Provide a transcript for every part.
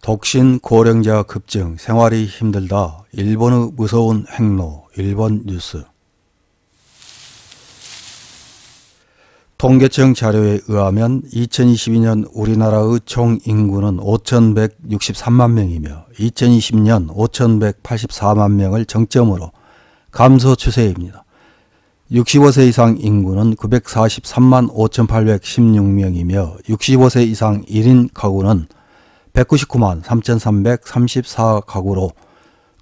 독신 고령자 급증, 생활이 힘들다. 일본의 무서운 행로, 일본 뉴스. 통계청 자료에 의하면 2022년 우리나라의 총 인구는 5,163만 명이며 2020년 5,184만 명을 정점으로 감소 추세입니다. 65세 이상 인구는 943만 5,816명이며 65세 이상 1인 가구는 199만 3,334가구로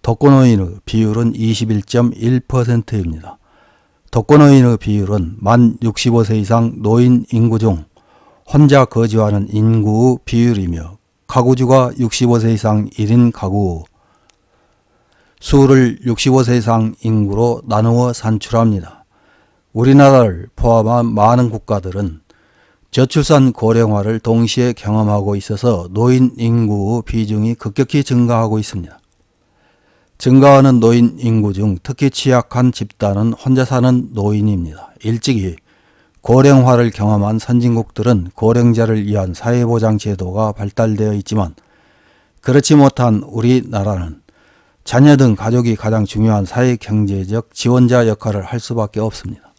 독거노인의 비율은 21.1%입니다. 독거노인의 비율은 만 65세 이상 노인 인구 중 혼자 거주하는 인구의 비율이며 가구주가 65세 이상 1인 가구 수를 65세 이상 인구로 나누어 산출합니다. 우리나라를 포함한 많은 국가들은 저출산 고령화를 동시에 경험하고 있어서 노인 인구의 비중이 급격히 증가하고 있습니다. 증가하는 노인 인구 중 특히 취약한 집단은 혼자 사는 노인입니다. 일찍이 고령화를 경험한 선진국들은 고령자를 위한 사회보장 제도가 발달되어 있지만 그렇지 못한 우리나라는 자녀 등 가족이 가장 중요한 사회경제적 지원자 역할을 할 수밖에 없습니다.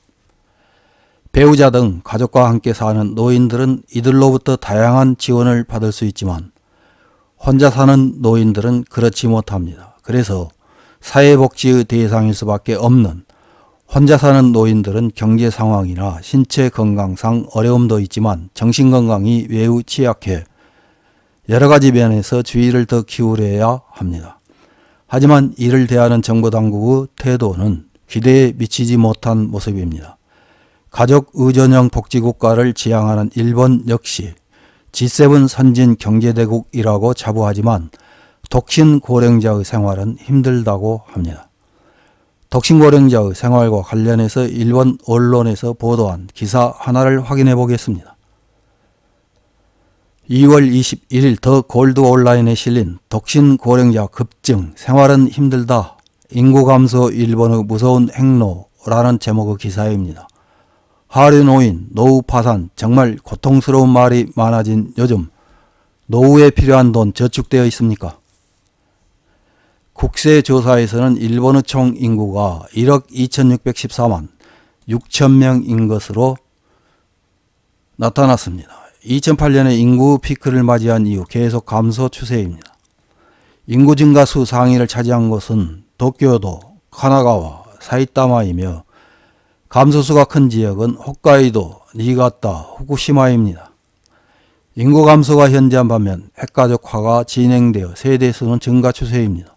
배우자 등 가족과 함께 사는 노인들은 이들로부터 다양한 지원을 받을 수 있지만 혼자 사는 노인들은 그렇지 못합니다. 그래서 사회복지의 대상일 수밖에 없는 혼자 사는 노인들은 경제 상황이나 신체 건강상 어려움도 있지만 정신 건강이 매우 취약해 여러 가지 면에서 주의를 더 기울여야 합니다. 하지만 이를 대하는 정부 당국의 태도는 기대에 미치지 못한 모습입니다. 가족 의존형 복지국가를 지향하는 일본 역시 G7 선진 경제대국이라고 자부하지만 독신 고령자의 생활은 힘들다고 합니다. 독신 고령자의 생활과 관련해서 일본 언론에서 보도한 기사 하나를 확인해 보겠습니다. 2월 21일 더 골드 온라인에 실린 독신 고령자 급증, 생활은 힘들다. 인구 감소 일본의 무서운 행로라는 제목의 기사입니다. 하류 노인, 노후 파산, 정말 고통스러운 말이 많아진 요즘 노후에 필요한 돈 저축되어 있습니까? 국세조사에서는 일본의 총 인구가 1억 2614만 6천명인 것으로 나타났습니다. 2008년에 인구 피크를 맞이한 이후 계속 감소 추세입니다. 인구 증가수 상위를 차지한 곳은 도쿄도, 카나가와, 사이타마이며 감소수가 큰 지역은 홋카이도, 니가타, 후쿠시마입니다. 인구 감소가 현저한 반면 핵가족화가 진행되어 세대수는 증가 추세입니다.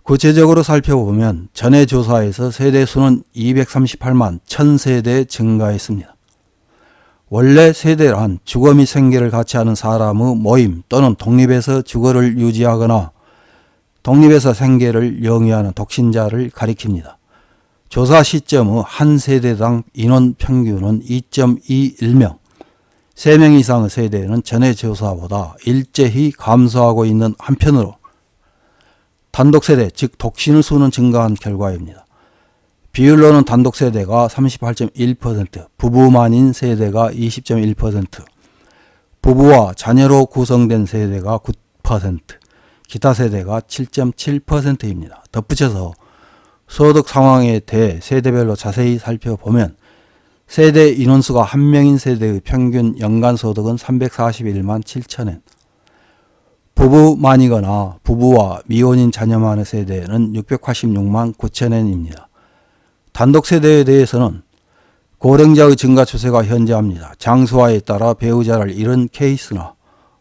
구체적으로 살펴보면 전해 조사에서 세대수는 238만 1000세대 증가했습니다. 원래 세대란 주거 및 생계를 같이 하는 사람의 모임 또는 독립해서 주거를 유지하거나 독립해서 생계를 영위하는 독신자를 가리킵니다. 조사 시점의 한 세대당 인원 평균은 2.21명, 3명 이상의 세대는 전해 조사보다 일제히 감소하고 있는 한편으로 단독세대, 즉 독신의 수는 증가한 결과입니다. 비율로는 단독세대가 38.1%, 부부만인 세대가 20.1%, 부부와 자녀로 구성된 세대가 9%, 기타 세대가 7.7%입니다. 덧붙여서 소득 상황에 대해 세대별로 자세히 살펴보면 세대 인원수가 한 명인 세대의 평균 연간 소득은 341만 7천엔, 부부만이거나 부부와 미혼인 자녀만의 세대는 686만 9천엔입니다. 단독 세대에 대해서는 고령자의 증가 추세가 현저합니다. 장수화에 따라 배우자를 잃은 케이스나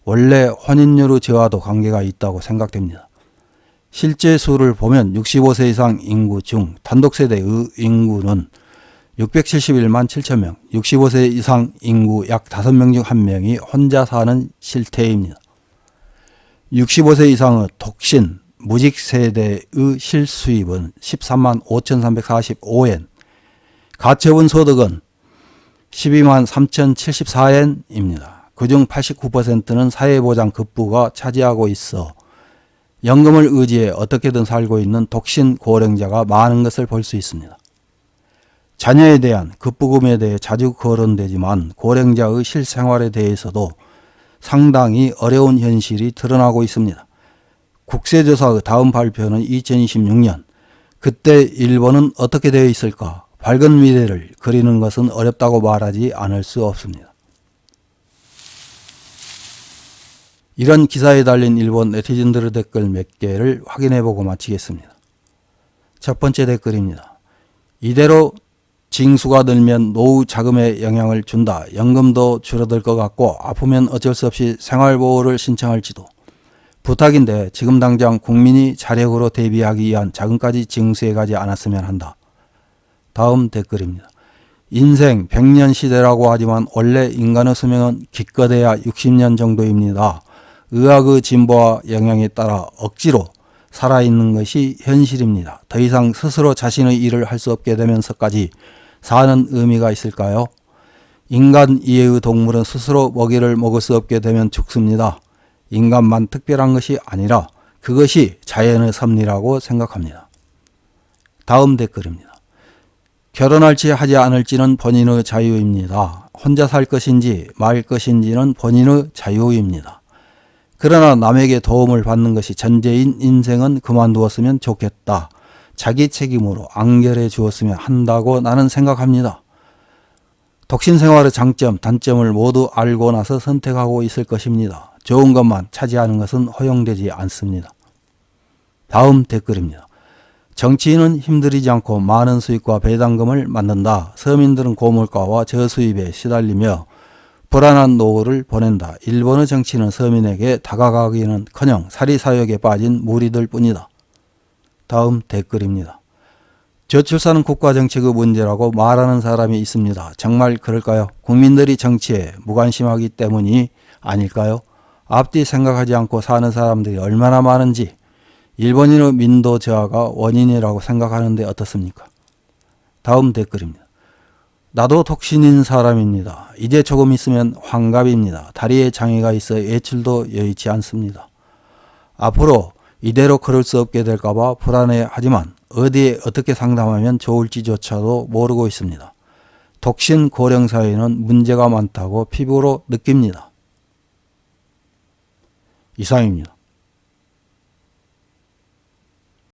원래 혼인율의 저하도 관계가 있다고 생각됩니다. 실제 수를 보면 65세 이상 인구 중 단독세대의 인구는 671만 7천명, 65세 이상 인구 약 5명 중 1명이 혼자 사는 실태입니다. 65세 이상의 독신, 무직 세대의 실수입은 13만 5,345엔, 가처분 소득은 12만 3,074엔입니다. 그중 89%는 사회보장 급부가 차지하고 있어 연금을 의지해 어떻게든 살고 있는 독신 고령자가 많은 것을 볼 수 있습니다. 자녀에 대한 급부금에 대해 자주 거론되지만 고령자의 실생활에 대해서도 상당히 어려운 현실이 드러나고 있습니다. 국세조사의 다음 발표는 2026년. 그때 일본은 어떻게 되어 있을까? 밝은 미래를 그리는 것은 어렵다고 말하지 않을 수 없습니다. 이런 기사에 달린 일본 네티즌들의 댓글 몇 개를 확인해보고 마치겠습니다. 첫 번째 댓글입니다. 이대로 징수가 늘면 노후 자금에 영향을 준다. 연금도 줄어들 것 같고 아프면 어쩔 수 없이 생활보호를 신청할지도. 부탁인데 지금 당장 국민이 자력으로 대비하기 위한 자금까지 징수해가지 않았으면 한다. 다음 댓글입니다. 인생 100년 시대라고 하지만 원래 인간의 수명은 기껏해야 60년 정도입니다. 의학의 진보와 영향에 따라 억지로 살아있는 것이 현실입니다. 더 이상 스스로 자신의 일을 할 수 없게 되면서까지 사는 의미가 있을까요? 인간 이외의 동물은 스스로 먹이를 먹을 수 없게 되면 죽습니다. 인간만 특별한 것이 아니라 그것이 자연의 섭리라고 생각합니다. 다음 댓글입니다. 결혼할지 하지 않을지는 본인의 자유입니다. 혼자 살 것인지 말 것인지는 본인의 자유입니다. 그러나 남에게 도움을 받는 것이 전제인 인생은 그만두었으면 좋겠다. 자기 책임으로 안결해 주었으면 한다고 나는 생각합니다. 독신 생활의 장점, 단점을 모두 알고 나서 선택하고 있을 것입니다. 좋은 것만 차지하는 것은 허용되지 않습니다. 다음 댓글입니다. 정치인은 힘들이지 않고 많은 수익과 배당금을 만든다. 서민들은 고물가와 저수입에 시달리며 불안한 노후를 보낸다. 일본의 정치는 서민에게 다가가기는커녕 사리사욕에 빠진 무리들 뿐이다. 다음 댓글입니다. 저출산은 국가정책의 문제라고 말하는 사람이 있습니다. 정말 그럴까요? 국민들이 정치에 무관심하기 때문이 아닐까요? 앞뒤 생각하지 않고 사는 사람들이 얼마나 많은지 일본인의 민도 저하가 원인이라고 생각하는데 어떻습니까? 다음 댓글입니다. 나도 독신인 사람입니다. 이제 조금 있으면 환갑입니다. 다리에 장애가 있어 외출도 여의치 않습니다. 앞으로 이대로 걸을 수 없게 될까봐 불안해하지만 어디에 어떻게 상담하면 좋을지조차도 모르고 있습니다. 독신 고령 사회는 문제가 많다고 피부로 느낍니다. 이상입니다.